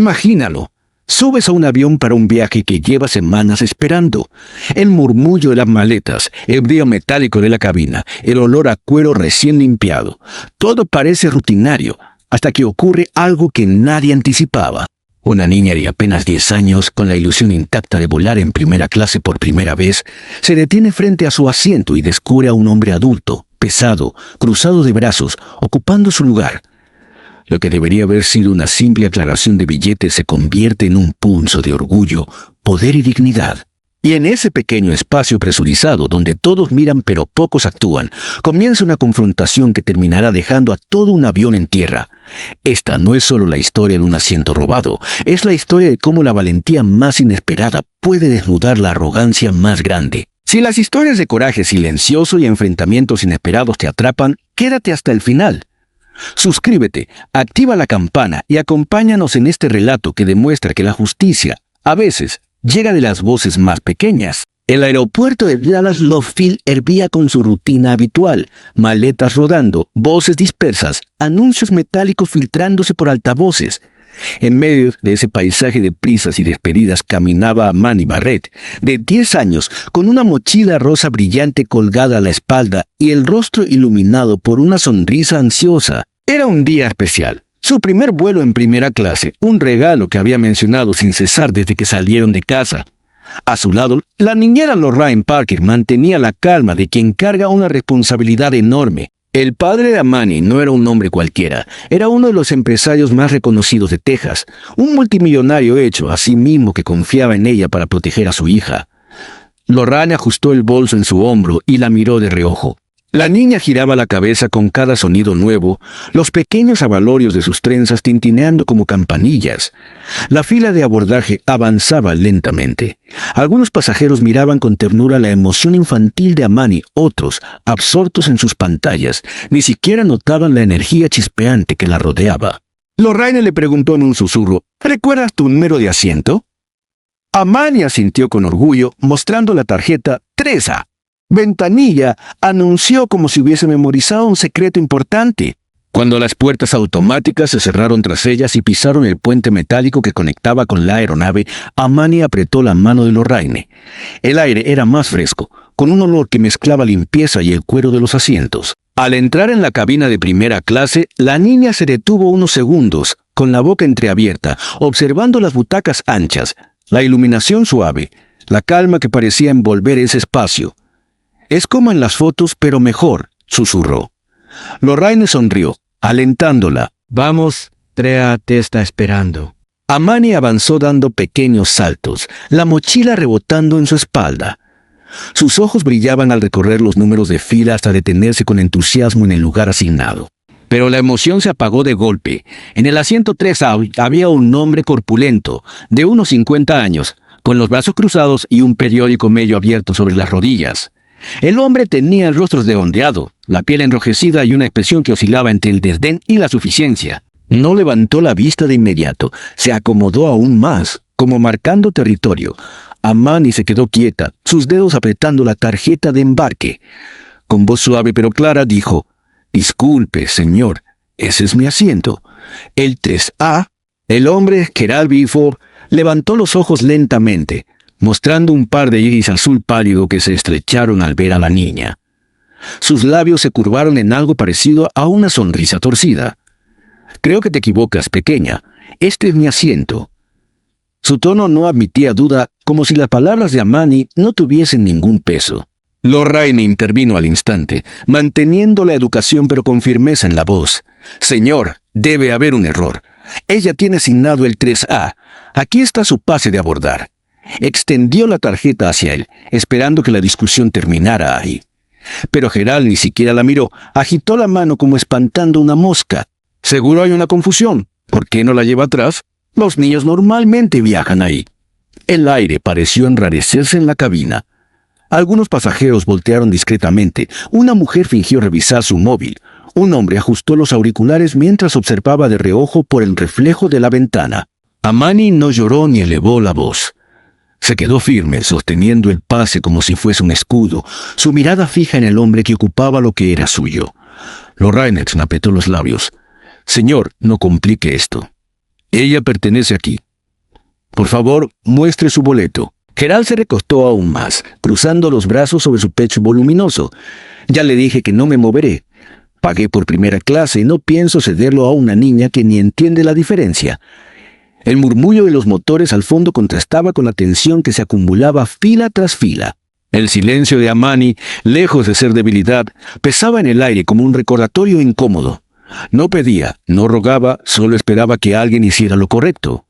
Imagínalo. Subes a un avión para un viaje que lleva semanas esperando. El murmullo de las maletas, el brillo metálico de la cabina, el olor a cuero recién limpiado. Todo parece rutinario, hasta que ocurre algo que nadie anticipaba. Una niña de apenas 10 años, con la ilusión intacta de volar en primera clase por primera vez, se detiene frente a su asiento y descubre a un hombre adulto, pesado, cruzado de brazos, ocupando su lugar. Lo que debería haber sido una simple aclaración de billetes se convierte en un punzo de orgullo, poder y dignidad. Y en ese pequeño espacio presurizado, donde todos miran pero pocos actúan, comienza una confrontación que terminará dejando a todo un avión en tierra. Esta no es solo la historia de un asiento robado, es la historia de cómo la valentía más inesperada puede desnudar la arrogancia más grande. Si las historias de coraje silencioso y enfrentamientos inesperados te atrapan, quédate hasta el final. Suscríbete, activa la campana y acompáñanos en este relato que demuestra que la justicia, a veces, llega de las voces más pequeñas. El aeropuerto de Dallas Love Field hervía con su rutina habitual, maletas rodando, voces dispersas, anuncios metálicos filtrándose por altavoces. En medio de ese paisaje de prisas y despedidas caminaba Amani Barrett, de 10 años, con una mochila rosa brillante colgada a la espalda y el rostro iluminado por una sonrisa ansiosa. Era un día especial. Su primer vuelo en primera clase, un regalo que había mencionado sin cesar desde que salieron de casa. A su lado, la niñera Lorraine Parker mantenía la calma de quien carga una responsabilidad enorme. El padre de Amani no era un hombre cualquiera, era uno de los empresarios más reconocidos de Texas, un multimillonario hecho a sí mismo que confiaba en ella para proteger a su hija. Lorraine ajustó el bolso en su hombro y la miró de reojo. La niña giraba la cabeza con cada sonido nuevo, los pequeños abalorios de sus trenzas tintineando como campanillas. La fila de abordaje avanzaba lentamente. Algunos pasajeros miraban con ternura la emoción infantil de Amani, otros, absortos en sus pantallas, ni siquiera notaban la energía chispeante que la rodeaba. Lorraine le preguntó en un susurro, ¿recuerdas tu número de asiento? Amani asintió con orgullo, mostrando la tarjeta 3A. Ventanilla anunció como si hubiese memorizado un secreto importante. Cuando las puertas automáticas se cerraron tras ellas y pisaron el puente metálico que conectaba con la aeronave, Amani apretó la mano de Lorraine. El aire era más fresco, con un olor que mezclaba limpieza y el cuero de los asientos. Al entrar en la cabina de primera clase, la niña se detuvo unos segundos, con la boca entreabierta, observando las butacas anchas, la iluminación suave, la calma que parecía envolver ese espacio. «Es como en las fotos, pero mejor», susurró. Lorraine sonrió, alentándola. «Vamos, Trea te está esperando». Amani avanzó dando pequeños saltos, la mochila rebotando en su espalda. Sus ojos brillaban al recorrer los números de fila hasta detenerse con entusiasmo en el lugar asignado. Pero la emoción se apagó de golpe. En el asiento 3A había un hombre corpulento, de unos 50 años, con los brazos cruzados y un periódico medio abierto sobre las rodillas. El hombre tenía el rostro redondeado, la piel enrojecida y una expresión que oscilaba entre el desdén y la suficiencia. No levantó la vista de inmediato, se acomodó aún más, como marcando territorio. Amani se quedó quieta, sus dedos apretando la tarjeta de embarque. Con voz suave pero clara dijo, «Disculpe, señor, ese es mi asiento». El 3A, el hombre, Gerald Bifford, levantó los ojos lentamente, mostrando un par de iris azul pálido que se estrecharon al ver a la niña. Sus labios se curvaron en algo parecido a una sonrisa torcida. «Creo que te equivocas, pequeña. Este es mi asiento». Su tono no admitía duda, como si las palabras de Amani no tuviesen ningún peso. Lorraine intervino al instante, manteniendo la educación pero con firmeza en la voz. «Señor, debe haber un error. Ella tiene asignado el 3A. Aquí está su pase de abordar». Extendió la tarjeta hacia él, esperando que la discusión terminara ahí. Pero Gerald ni siquiera la miró, agitó la mano como espantando una mosca. «Seguro hay una confusión. ¿Por qué no la lleva atrás? Los niños normalmente viajan ahí». El aire pareció enrarecerse en la cabina. Algunos pasajeros voltearon discretamente. Una mujer fingió revisar su móvil. Un hombre ajustó los auriculares mientras observaba de reojo por el reflejo de la ventana. Amani no lloró ni elevó la voz. Se quedó firme, sosteniendo el pase como si fuese un escudo, su mirada fija en el hombre que ocupaba lo que era suyo. Lorraine apretó los labios. «Señor, no complique esto». Ella pertenece aquí. Por favor, muestre su boleto. Gerald se recostó aún más, cruzando los brazos sobre su pecho voluminoso. Ya le dije que no me moveré. Pagué por primera clase y no pienso cederlo a una niña que ni entiende la diferencia. El murmullo de los motores al fondo contrastaba con la tensión que se acumulaba fila tras fila. El silencio de Amani, lejos de ser debilidad, pesaba en el aire como un recordatorio incómodo. No pedía, no rogaba, solo esperaba que alguien hiciera lo correcto.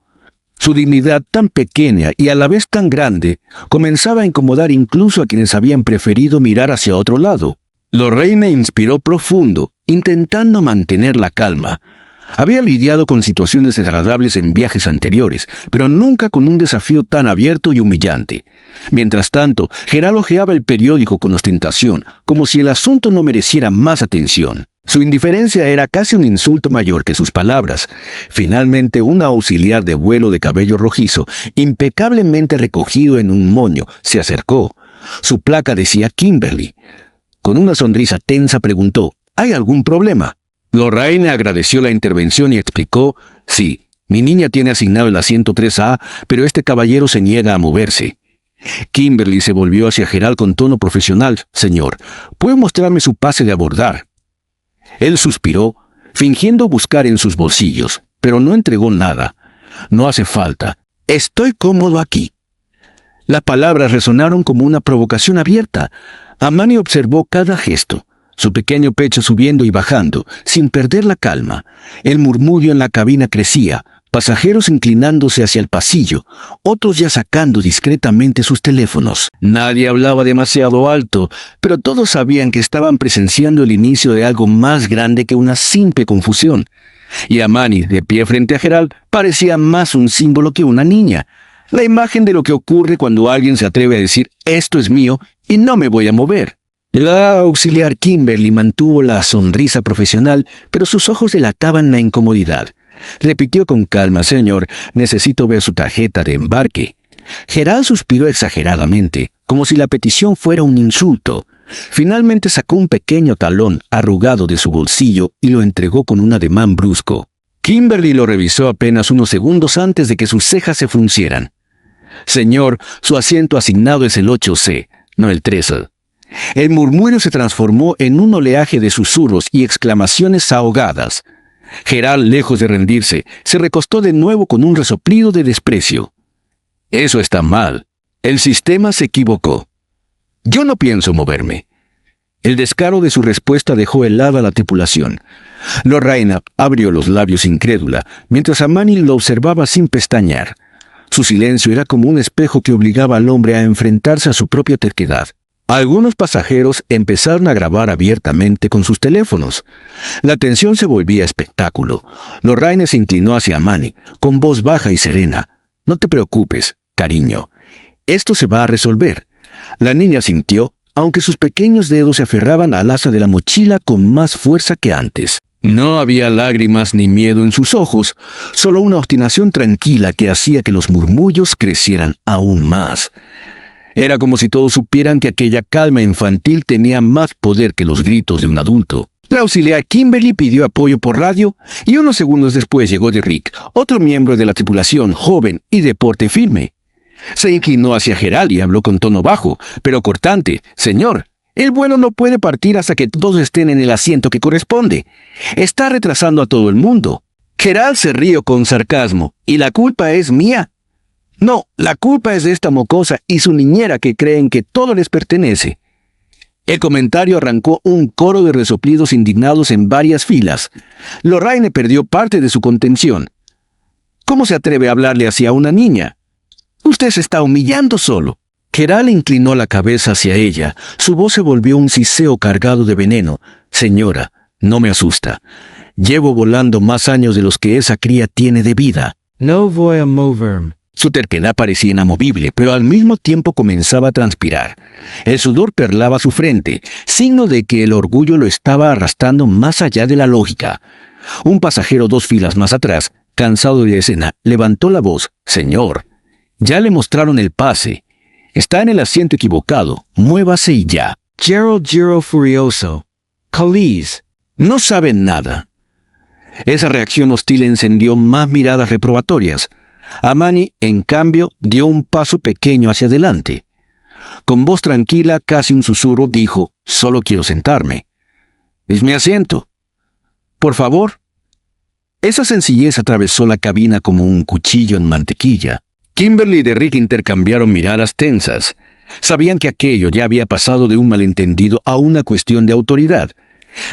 Su dignidad tan pequeña y a la vez tan grande comenzaba a incomodar incluso a quienes habían preferido mirar hacia otro lado. Lorraine inspiró profundo, intentando mantener la calma. Había lidiado con situaciones desagradables en viajes anteriores, pero nunca con un desafío tan abierto y humillante. Mientras tanto, Gerald hojeaba el periódico con ostentación, como si el asunto no mereciera más atención. Su indiferencia era casi un insulto mayor que sus palabras. Finalmente, un auxiliar de vuelo de cabello rojizo, impecablemente recogido en un moño, se acercó. Su placa decía Kimberly. Con una sonrisa tensa preguntó, ¿hay algún problema? Lorraine agradeció la intervención y explicó, sí, mi niña tiene asignado el asiento 3A, pero este caballero se niega a moverse. Kimberly se volvió hacia Gerald con tono profesional. Señor, ¿puede mostrarme su pase de abordar? Él suspiró, fingiendo buscar en sus bolsillos, pero no entregó nada. No hace falta. Estoy cómodo aquí. Las palabras resonaron como una provocación abierta. Amani observó cada gesto, su pequeño pecho subiendo y bajando, sin perder la calma. El murmullo en la cabina crecía, pasajeros inclinándose hacia el pasillo, otros ya sacando discretamente sus teléfonos. Nadie hablaba demasiado alto, pero todos sabían que estaban presenciando el inicio de algo más grande que una simple confusión. Y Amani, de pie frente a Gerald, parecía más un símbolo que una niña. La imagen de lo que ocurre cuando alguien se atreve a decir, esto es mío y no me voy a mover. La auxiliar Kimberly mantuvo la sonrisa profesional, pero sus ojos delataban la incomodidad. Repitió con calma, señor, necesito ver su tarjeta de embarque. Gerald suspiró exageradamente, como si la petición fuera un insulto. Finalmente sacó un pequeño talón arrugado de su bolsillo y lo entregó con un ademán brusco. Kimberly lo revisó apenas unos segundos antes de que sus cejas se fruncieran. Señor, su asiento asignado es el 8C, no el 13. El murmullo se transformó en un oleaje de susurros y exclamaciones ahogadas. Gerald, lejos de rendirse, se recostó de nuevo con un resoplido de desprecio. Eso está mal. El sistema se equivocó. Yo no pienso moverme. El descaro de su respuesta dejó helada a la tripulación. Lorraine abrió los labios incrédula, mientras Amani lo observaba sin pestañear. Su silencio era como un espejo que obligaba al hombre a enfrentarse a su propia terquedad. Algunos pasajeros empezaron a grabar abiertamente con sus teléfonos. La tensión se volvía espectáculo. Lorraine se inclinó hacia Amani, con voz baja y serena. No te preocupes, cariño. Esto se va a resolver. La niña sintió, aunque sus pequeños dedos se aferraban al asa de la mochila con más fuerza que antes. No había lágrimas ni miedo en sus ojos, solo una obstinación tranquila que hacía que los murmullos crecieran aún más. Era como si todos supieran que aquella calma infantil tenía más poder que los gritos de un adulto. La auxiliar Kimberly pidió apoyo por radio y unos segundos después llegó Rick, otro miembro de la tripulación, joven y de porte firme. Se inclinó hacia Gerald y habló con tono bajo, pero cortante. Señor, el vuelo no puede partir hasta que todos estén en el asiento que corresponde. Está retrasando a todo el mundo. Gerald se rió con sarcasmo. ¿Y la culpa es mía? No, la culpa es de esta mocosa y su niñera que creen que todo les pertenece. El comentario arrancó un coro de resoplidos indignados en varias filas. Lorraine perdió parte de su contención. ¿Cómo se atreve a hablarle así a una niña? Usted se está humillando solo. Gerald inclinó la cabeza hacia ella. Su voz se volvió un siseo cargado de veneno. Señora, no me asusta. Llevo volando más años de los que esa cría tiene de vida. No voy a moverme. Su terquedad parecía inamovible, pero al mismo tiempo comenzaba a transpirar. El sudor perlaba su frente, signo de que el orgullo lo estaba arrastrando más allá de la lógica. Un pasajero 2 filas más atrás, cansado de la escena, levantó la voz. Señor, ya le mostraron el pase. Está en el asiento equivocado. Muévase y ya. Gerald Giro Furioso. Calise. No saben nada. Esa reacción hostil encendió más miradas reprobatorias. Amani, en cambio, dio un paso pequeño hacia adelante. Con voz tranquila, casi un susurro, dijo: «Solo quiero sentarme». «Es mi asiento». «Por favor». Esa sencillez atravesó la cabina como un cuchillo en mantequilla. Kimberly y Derrick intercambiaron miradas tensas. Sabían que aquello ya había pasado de un malentendido a una cuestión de autoridad.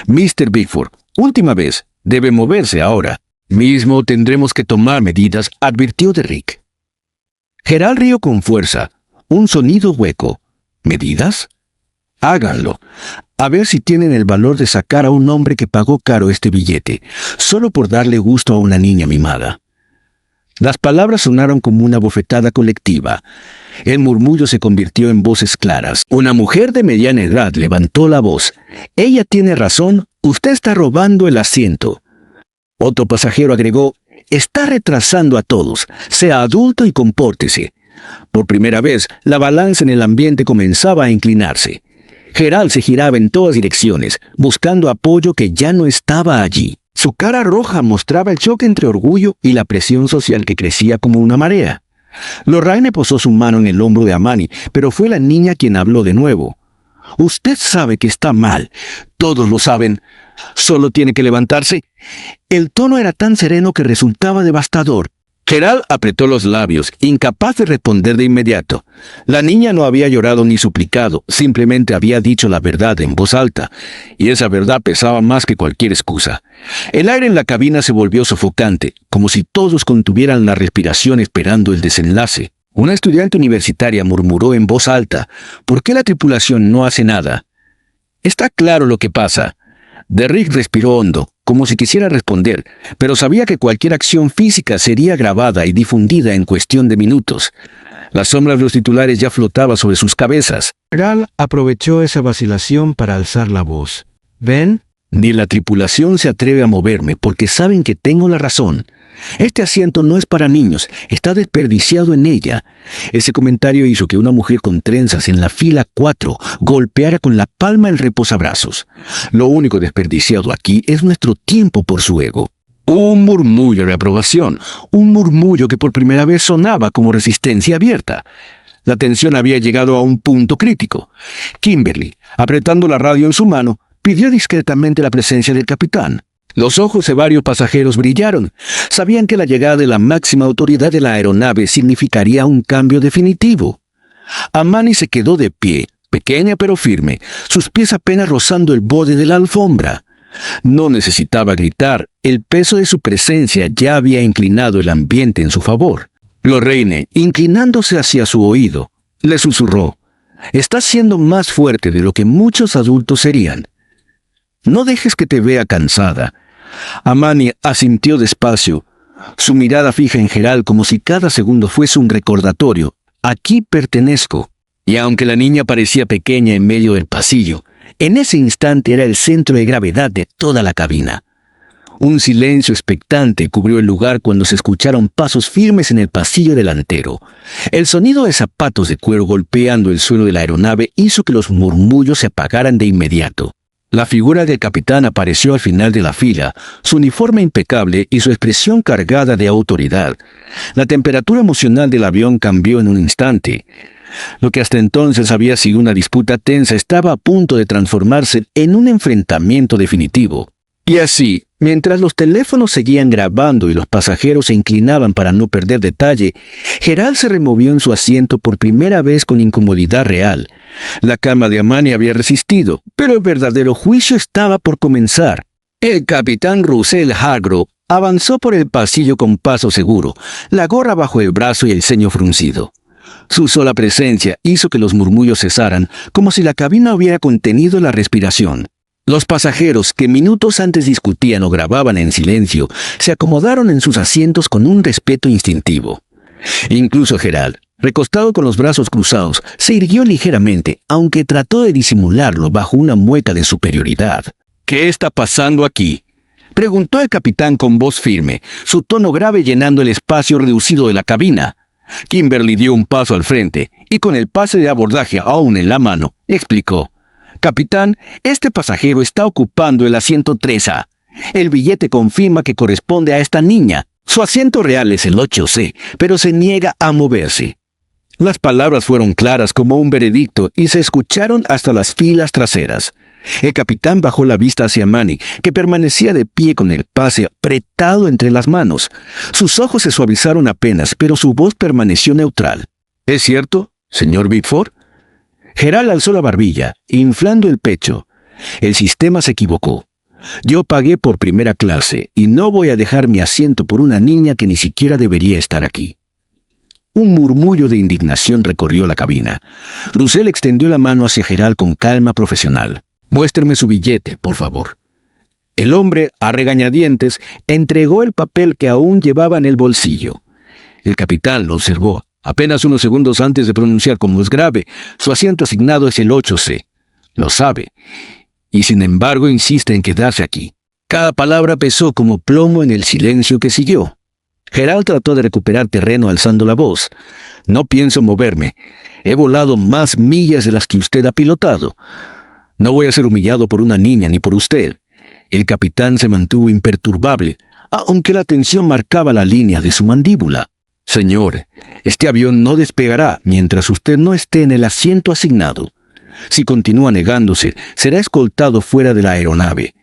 «Mr. Bickford, última vez, debe moverse ahora. Mismo tendremos que tomar medidas», advirtió Derrick. Gerald rió con fuerza. Un sonido hueco. «¿Medidas? Háganlo. A ver si tienen el valor de sacar a un hombre que pagó caro este billete, solo por darle gusto a una niña mimada». Las palabras sonaron como una bofetada colectiva. El murmullo se convirtió en voces claras. Una mujer de mediana edad levantó la voz. «Ella tiene razón. Usted está robando el asiento». Otro pasajero agregó: «Está retrasando a todos. Sea adulto y compórtese». Por primera vez, la balanza en el ambiente comenzaba a inclinarse. Gerald se giraba en todas direcciones, buscando apoyo que ya no estaba allí. Su cara roja mostraba el choque entre orgullo y la presión social que crecía como una marea. Lorraine posó su mano en el hombro de Amani, pero fue la niña quien habló de nuevo. «Usted sabe que está mal. Todos lo saben. Solo tiene que levantarse». El tono era tan sereno que resultaba devastador. Gerald apretó los labios, incapaz de responder de inmediato. La niña no había llorado ni suplicado, simplemente había dicho la verdad en voz alta, y esa verdad pesaba más que cualquier excusa. El aire en la cabina se volvió sofocante, como si todos contuvieran la respiración esperando el desenlace. Una estudiante universitaria murmuró en voz alta: «¿Por qué la tripulación no hace nada?». «Está claro lo que pasa». Derrick respiró hondo, como si quisiera responder, pero sabía que cualquier acción física sería grabada y difundida en cuestión de minutos. La sombra de los titulares ya flotaba sobre sus cabezas. Gerald aprovechó esa vacilación para alzar la voz. «¿Ven? Ni la tripulación se atreve a moverme porque saben que tengo la razón. Este asiento no es para niños, está desperdiciado en ella». Ese comentario hizo que una mujer con trenzas en la fila 4 golpeara con la palma el reposabrazos. «Lo único desperdiciado aquí es nuestro tiempo por su ego». Un murmullo de aprobación, un murmullo que por primera vez sonaba como resistencia abierta. La tensión había llegado a un punto crítico. Kimberly, apretando la radio en su mano, pidió discretamente la presencia del capitán. Los ojos de varios pasajeros brillaron. Sabían que la llegada de la máxima autoridad de la aeronave significaría un cambio definitivo. Amani se quedó de pie, pequeña pero firme, sus pies apenas rozando el borde de la alfombra. No necesitaba gritar, el peso de su presencia ya había inclinado el ambiente en su favor. Lorraine, inclinándose hacia su oído, le susurró: «Estás siendo más fuerte de lo que muchos adultos serían. No dejes que te vea cansada». Amani asintió despacio, su mirada fija en Gerald como si cada segundo fuese un recordatorio. «Aquí pertenezco». Y aunque la niña parecía pequeña en medio del pasillo, en ese instante era el centro de gravedad de toda la cabina. Un silencio expectante cubrió el lugar cuando se escucharon pasos firmes en el pasillo delantero. El sonido de zapatos de cuero golpeando el suelo de la aeronave hizo que los murmullos se apagaran de inmediato. La figura del capitán apareció al final de la fila, su uniforme impecable y su expresión cargada de autoridad. La temperatura emocional del avión cambió en un instante. Lo que hasta entonces había sido una disputa tensa estaba a punto de transformarse en un enfrentamiento definitivo. Y así, mientras los teléfonos seguían grabando y los pasajeros se inclinaban para no perder detalle, Gerald se removió en su asiento por primera vez con incomodidad real. La cama de Amani había resistido, pero el verdadero juicio estaba por comenzar. El capitán Russell Hargrove avanzó por el pasillo con paso seguro, la gorra bajo el brazo y el ceño fruncido. Su sola presencia hizo que los murmullos cesaran, como si la cabina hubiera contenido la respiración. Los pasajeros, que minutos antes discutían o grababan en silencio, se acomodaron en sus asientos con un respeto instintivo. Incluso Gerald, recostado con los brazos cruzados, se irguió ligeramente, aunque trató de disimularlo bajo una mueca de superioridad. «¿Qué está pasando aquí?», preguntó el capitán con voz firme, su tono grave llenando el espacio reducido de la cabina. Kimberly dio un paso al frente y con el pase de abordaje aún en la mano, explicó: «Capitán, este pasajero está ocupando el asiento 3A. El billete confirma que corresponde a esta niña. Su asiento real es el 8C, pero se niega a moverse. Las palabras fueron claras como un veredicto y se escucharon hasta las filas traseras. El capitán bajó la vista hacia Manny, que permanecía de pie con el pase apretado entre las manos. Sus ojos se suavizaron apenas, pero su voz permaneció neutral. ¿Es cierto, señor Bickford? Gerald alzó la barbilla, inflando el pecho. El sistema se equivocó. Yo pagué por primera clase y no voy a dejar mi asiento por una niña que ni siquiera debería estar aquí. Un murmullo de indignación recorrió la cabina. Russell extendió la mano hacia Gerald con calma profesional. «Muéstreme su billete, por favor». El hombre, a regañadientes, entregó el papel que aún llevaba en el bolsillo. El capitán lo observó, apenas unos segundos antes de pronunciar con voz grave: «Su asiento asignado es el 8C. Lo sabe. Y sin embargo insiste en quedarse aquí». Cada palabra pesó como plomo en el silencio que siguió. Gerald trató de recuperar terreno alzando la voz. «No pienso moverme. He volado más millas de las que usted ha pilotado. No voy a ser humillado por una niña ni por usted». El capitán se mantuvo imperturbable, aunque la tensión marcaba la línea de su mandíbula. «Señor, este avión no despegará mientras usted no esté en el asiento asignado. Si continúa negándose, será escoltado fuera de la aeronave».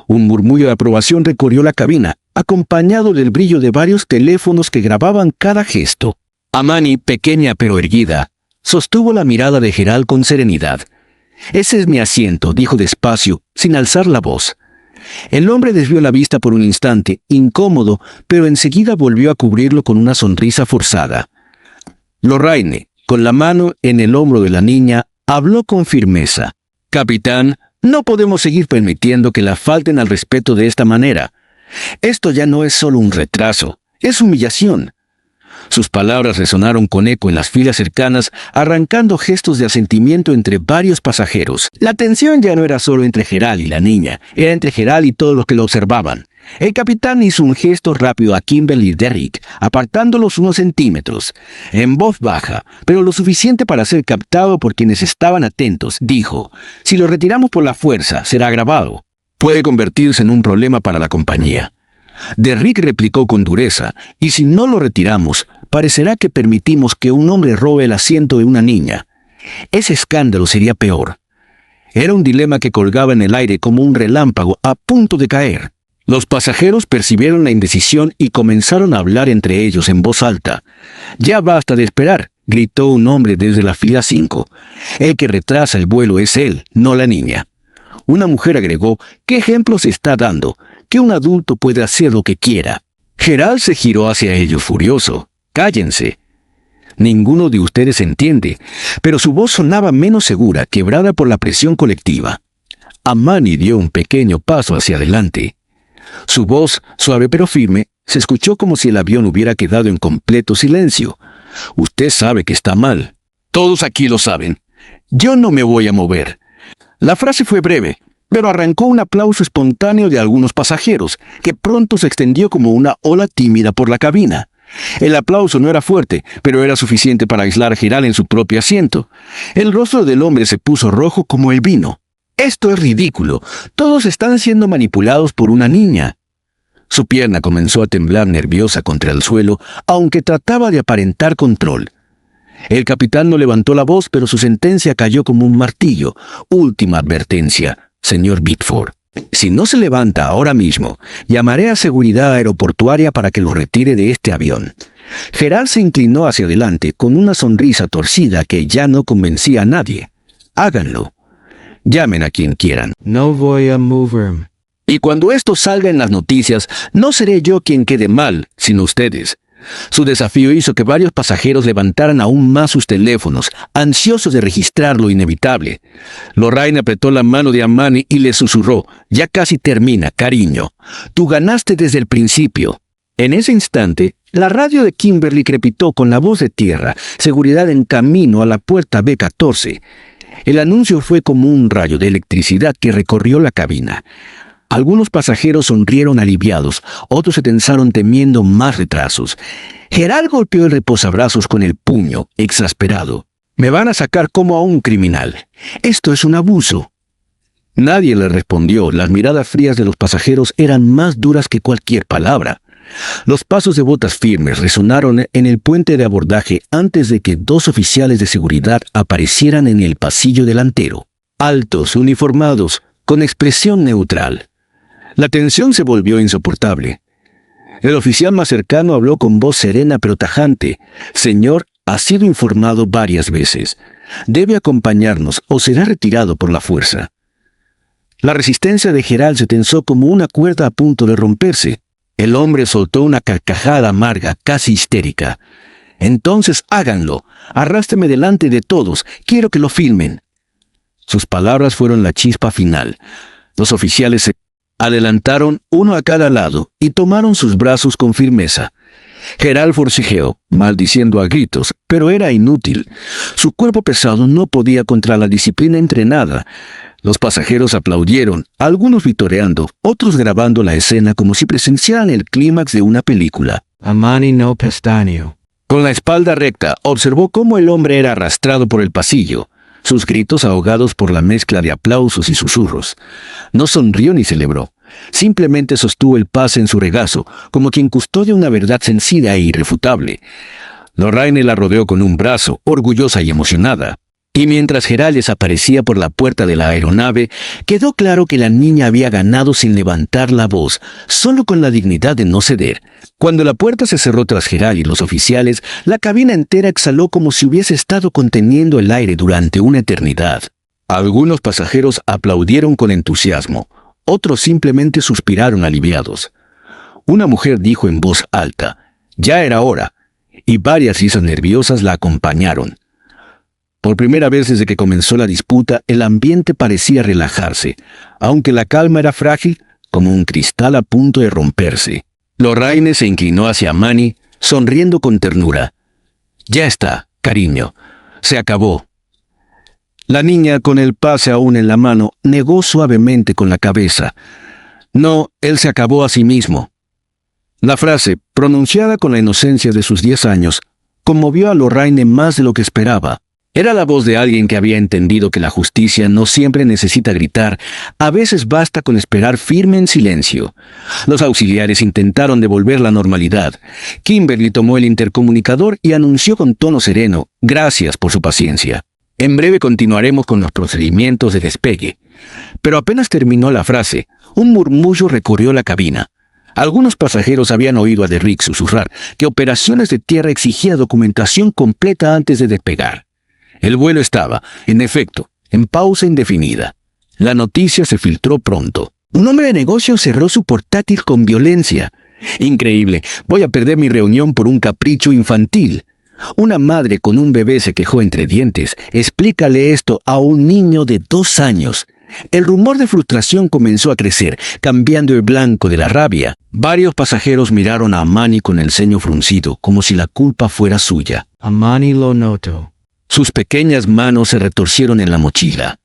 Un murmullo de aprobación recorrió la cabina, acompañado del brillo de varios teléfonos que grababan cada gesto. Amani, pequeña pero erguida, sostuvo la mirada de Gerald con serenidad. «Ese es mi asiento», dijo despacio, sin alzar la voz. El hombre desvió la vista por un instante, incómodo, pero enseguida volvió a cubrirlo con una sonrisa forzada. Lorraine, con la mano en el hombro de la niña, habló con firmeza. «Capitán, no podemos seguir permitiendo que la falten al respeto de esta manera. Esto ya no es solo un retraso, es humillación». Sus palabras resonaron con eco en las filas cercanas, arrancando gestos de asentimiento entre varios pasajeros. La tensión ya no era solo entre Gerald y la niña, era entre Gerald y todos los que lo observaban. El capitán hizo un gesto rápido a Kimberly y Derrick, apartándolos unos centímetros. En voz baja, pero lo suficiente para ser captado por quienes estaban atentos, dijo: «Si lo retiramos por la fuerza, será agravado. Puede convertirse en un problema para la compañía». Derrick replicó con dureza: «Y si no lo retiramos, parecerá que permitimos que un hombre robe el asiento de una niña. Ese escándalo sería peor». Era un dilema que colgaba en el aire como un relámpago a punto de caer. Los pasajeros percibieron la indecisión y comenzaron a hablar entre ellos en voz alta. «Ya basta de esperar», gritó un hombre desde la fila 5. «El que retrasa el vuelo es él, no la niña». Una mujer agregó: «¿Qué ejemplo se está dando? Que un adulto puede hacer lo que quiera». Gerald se giró hacia ellos furioso. «Cállense. Ninguno de ustedes entiende», pero su voz sonaba menos segura, quebrada por la presión colectiva. Amani dio un pequeño paso hacia adelante. Su voz, suave pero firme, se escuchó como si el avión hubiera quedado en completo silencio. «Usted sabe que está mal. Todos aquí lo saben. Yo no me voy a mover». La frase fue breve, pero arrancó un aplauso espontáneo de algunos pasajeros, que pronto se extendió como una ola tímida por la cabina. El aplauso no era fuerte, pero era suficiente para aislar a Gerald en su propio asiento. El rostro del hombre se puso rojo como el vino. «Esto es ridículo. Todos están siendo manipulados por una niña». Su pierna comenzó a temblar nerviosa contra el suelo, aunque trataba de aparentar control. El capitán no levantó la voz, pero su sentencia cayó como un martillo. «Última advertencia, señor Bickford. Si no se levanta ahora mismo, llamaré a seguridad aeroportuaria para que lo retire de este avión». Gerald se inclinó hacia adelante con una sonrisa torcida que ya no convencía a nadie. «Háganlo. Llamen a quien quieran. No voy a moverme». Y cuando esto salga en las noticias, no seré yo quien quede mal, sino ustedes». Su desafío hizo que varios pasajeros levantaran aún más sus teléfonos, ansiosos de registrar lo inevitable. Lorraine apretó la mano de Amani y le susurró: «Ya casi termina, cariño. Tú ganaste desde el principio». En ese instante, la radio de Kimberly crepitó con la voz de tierra: «Seguridad en camino a la puerta B14». El anuncio fue como un rayo de electricidad que recorrió la cabina. Algunos pasajeros sonrieron aliviados, otros se tensaron temiendo más retrasos. Gerald golpeó el reposabrazos con el puño, exasperado. «Me van a sacar como a un criminal. Esto es un abuso». Nadie le respondió. Las miradas frías de los pasajeros eran más duras que cualquier palabra. Los pasos de botas firmes resonaron en el puente de abordaje antes de que dos oficiales de seguridad aparecieran en el pasillo delantero. Altos, uniformados, con expresión neutral. La tensión se volvió insoportable. El oficial más cercano habló con voz serena pero tajante. «Señor, ha sido informado varias veces. Debe acompañarnos o será retirado por la fuerza». La resistencia de Gerald se tensó como una cuerda a punto de romperse. El hombre soltó una carcajada amarga, casi histérica. «Entonces háganlo. Arrástreme delante de todos. Quiero que lo filmen». Sus palabras fueron la chispa final. Los oficiales se adelantaron uno a cada lado y tomaron sus brazos con firmeza. Gerald forcejeó, maldiciendo a gritos, pero era inútil. Su cuerpo pesado no podía contra la disciplina entrenada. Los pasajeros aplaudieron, algunos vitoreando, otros grabando la escena como si presenciaran el clímax de una película. Amani no pestañeó. Con la espalda recta, observó cómo el hombre era arrastrado por el pasillo, sus gritos ahogados por la mezcla de aplausos y susurros. No sonrió ni celebró. Simplemente sostuvo el pase en su regazo, como quien custodia una verdad sencilla e irrefutable. Lorraine la rodeó con un brazo, orgullosa y emocionada. Y mientras Gerald desaparecía por la puerta de la aeronave, quedó claro que la niña había ganado sin levantar la voz, solo con la dignidad de no ceder. Cuando la puerta se cerró tras Gerald y los oficiales, la cabina entera exhaló como si hubiese estado conteniendo el aire durante una eternidad. Algunos pasajeros aplaudieron con entusiasmo, otros simplemente suspiraron aliviados. Una mujer dijo en voz alta, «Ya era hora», y varias risas nerviosas la acompañaron. Por primera vez desde que comenzó la disputa, el ambiente parecía relajarse, aunque la calma era frágil, como un cristal a punto de romperse. Lorraine se inclinó hacia Amani, sonriendo con ternura. «Ya está, cariño. Se acabó». La niña, con el pase aún en la mano, negó suavemente con la cabeza. «No, él se acabó a sí mismo». La frase, pronunciada con la inocencia de sus 10 años, conmovió a Lorraine más de lo que esperaba. Era la voz de alguien que había entendido que la justicia no siempre necesita gritar, a veces basta con esperar firme en silencio. Los auxiliares intentaron devolver la normalidad. Kimberly tomó el intercomunicador y anunció con tono sereno, «Gracias por su paciencia. En breve continuaremos con los procedimientos de despegue». Pero apenas terminó la frase, un murmullo recorrió la cabina. Algunos pasajeros habían oído a Derrick susurrar que operaciones de tierra exigía documentación completa antes de despegar. El vuelo estaba, en efecto, en pausa indefinida. La noticia se filtró pronto. Un hombre de negocios cerró su portátil con violencia. «Increíble, voy a perder mi reunión por un capricho infantil». Una madre con un bebé se quejó entre dientes. Explícale esto a un niño de 2 años. El rumor de frustración comenzó a crecer, cambiando el blanco de la rabia. Varios pasajeros miraron a Amani con el ceño fruncido, como si la culpa fuera suya. Amani lo notó. Sus pequeñas manos se retorcieron en la mochila.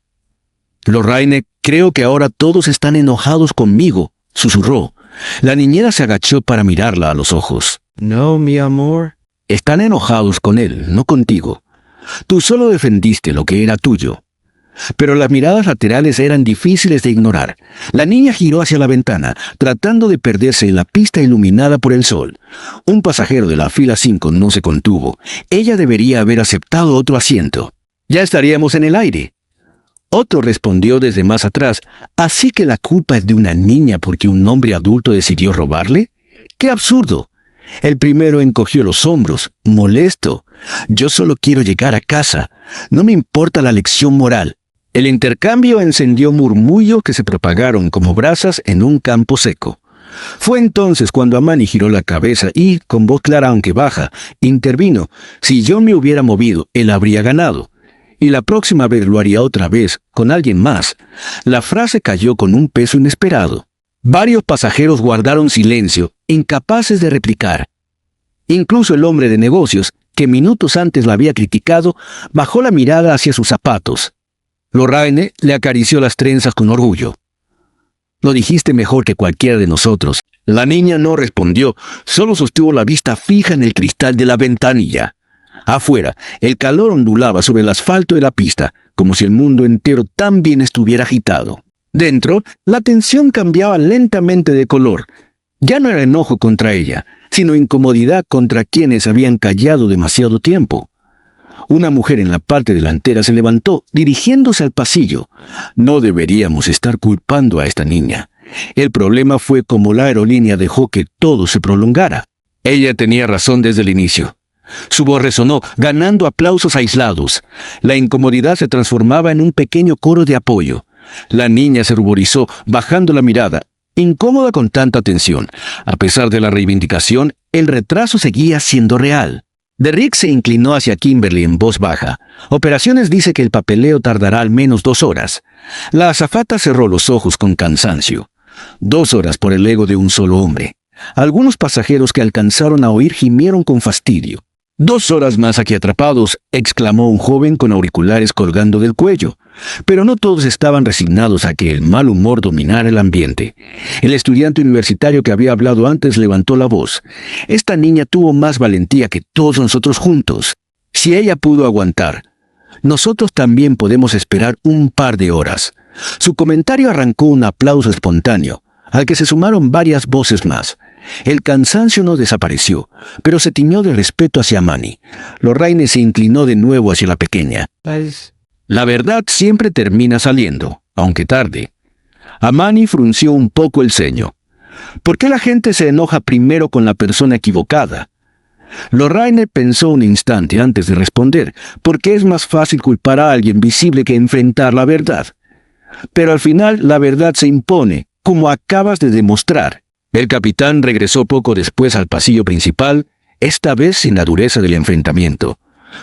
«Lorraine, creo que ahora todos están enojados conmigo», susurró. La niñera se agachó para mirarla a los ojos. «No, mi amor». «Están enojados con él, no contigo. Tú solo defendiste lo que era tuyo». Pero las miradas laterales eran difíciles de ignorar. La niña giró hacia la ventana, tratando de perderse en la pista iluminada por el sol. Un pasajero de la fila 5 no se contuvo. Ella debería haber aceptado otro asiento. «Ya estaríamos en el aire». Otro respondió desde más atrás, «¿Así que la culpa es de una niña porque un hombre adulto decidió robarle? ¡Qué absurdo!». El primero encogió los hombros, molesto. «Yo solo quiero llegar a casa. No me importa la lección moral». El intercambio encendió murmullos que se propagaron como brasas en un campo seco. Fue entonces cuando Amani giró la cabeza y, con voz clara aunque baja, intervino. «Si yo me hubiera movido, él habría ganado. Y la próxima vez lo haría otra vez, con alguien más». La frase cayó con un peso inesperado. Varios pasajeros guardaron silencio, incapaces de replicar. Incluso el hombre de negocios, que minutos antes la había criticado, bajó la mirada hacia sus zapatos. Lorraine le acarició las trenzas con orgullo. «Lo dijiste mejor que cualquiera de nosotros». La niña no respondió, solo sostuvo la vista fija en el cristal de la ventanilla. Afuera, el calor ondulaba sobre el asfalto de la pista, como si el mundo entero también estuviera agitado. Dentro, la tensión cambiaba lentamente de color. Ya no era enojo contra ella, sino incomodidad contra quienes habían callado demasiado tiempo. Una mujer en la parte delantera se levantó, dirigiéndose al pasillo. No deberíamos estar culpando a esta niña. El problema fue cómo la aerolínea dejó que todo se prolongara. Ella tenía razón desde el inicio. Su voz resonó, ganando aplausos aislados. La incomodidad se transformaba en un pequeño coro de apoyo. La niña se ruborizó, bajando la mirada, incómoda con tanta tensión. A pesar de la reivindicación, el retraso seguía siendo real. Derrick se inclinó hacia Kimberly en voz baja. Operaciones dice que el papeleo tardará al menos 2 horas. La azafata cerró los ojos con cansancio. 2 horas por el ego de un solo hombre. Algunos pasajeros que alcanzaron a oír gimieron con fastidio. 2 horas más aquí atrapados, exclamó un joven con auriculares colgando del cuello. Pero no todos estaban resignados a que el mal humor dominara el ambiente. El estudiante universitario que había hablado antes levantó la voz. Esta niña tuvo más valentía que todos nosotros juntos. Si ella pudo aguantar, nosotros también podemos esperar un par de horas. Su comentario arrancó un aplauso espontáneo, al que se sumaron varias voces más. El cansancio no desapareció, pero se tiñó de respeto hacia Amani. Lorraine se inclinó de nuevo hacia la pequeña. La verdad siempre termina saliendo, aunque tarde. Amani frunció un poco el ceño. ¿Por qué la gente se enoja primero con la persona equivocada? Lorraine pensó un instante antes de responder, porque es más fácil culpar a alguien visible que enfrentar la verdad. Pero al final la verdad se impone, como acabas de demostrar. El capitán regresó poco después al pasillo principal, esta vez sin la dureza del enfrentamiento.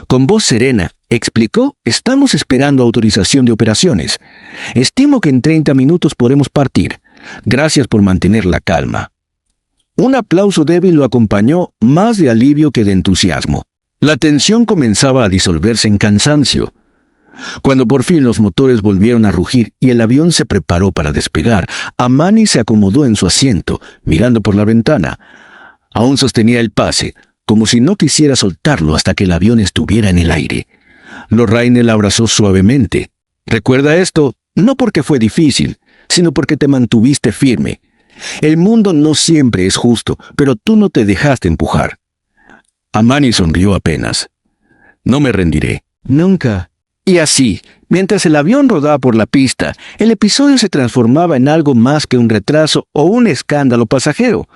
Con voz serena, explicó: estamos esperando autorización de operaciones. Estimo que en 30 minutos podremos partir. Gracias por mantener la calma. Un aplauso débil lo acompañó, más de alivio que de entusiasmo. La tensión comenzaba a disolverse en cansancio. Cuando por fin los motores volvieron a rugir y el avión se preparó para despegar, Amani se acomodó en su asiento, mirando por la ventana. Aún sostenía el pase, como si no quisiera soltarlo hasta que el avión estuviera en el aire. Lorraine la abrazó suavemente. Recuerda esto, no porque fue difícil, sino porque te mantuviste firme. El mundo no siempre es justo, pero tú no te dejaste empujar. Amani sonrió apenas. No me rendiré. Nunca. Y así, mientras el avión rodaba por la pista, el episodio se transformaba en algo más que un retraso o un escándalo pasajero.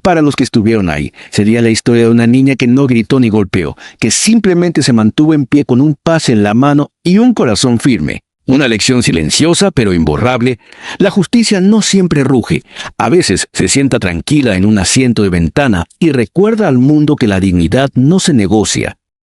Para los que estuvieron ahí, sería la historia de una niña que no gritó ni golpeó, que simplemente se mantuvo en pie con un pase en la mano y un corazón firme. Una lección silenciosa pero imborrable. La justicia no siempre ruge. A veces se sienta tranquila en un asiento de ventana y recuerda al mundo que la dignidad no se negocia.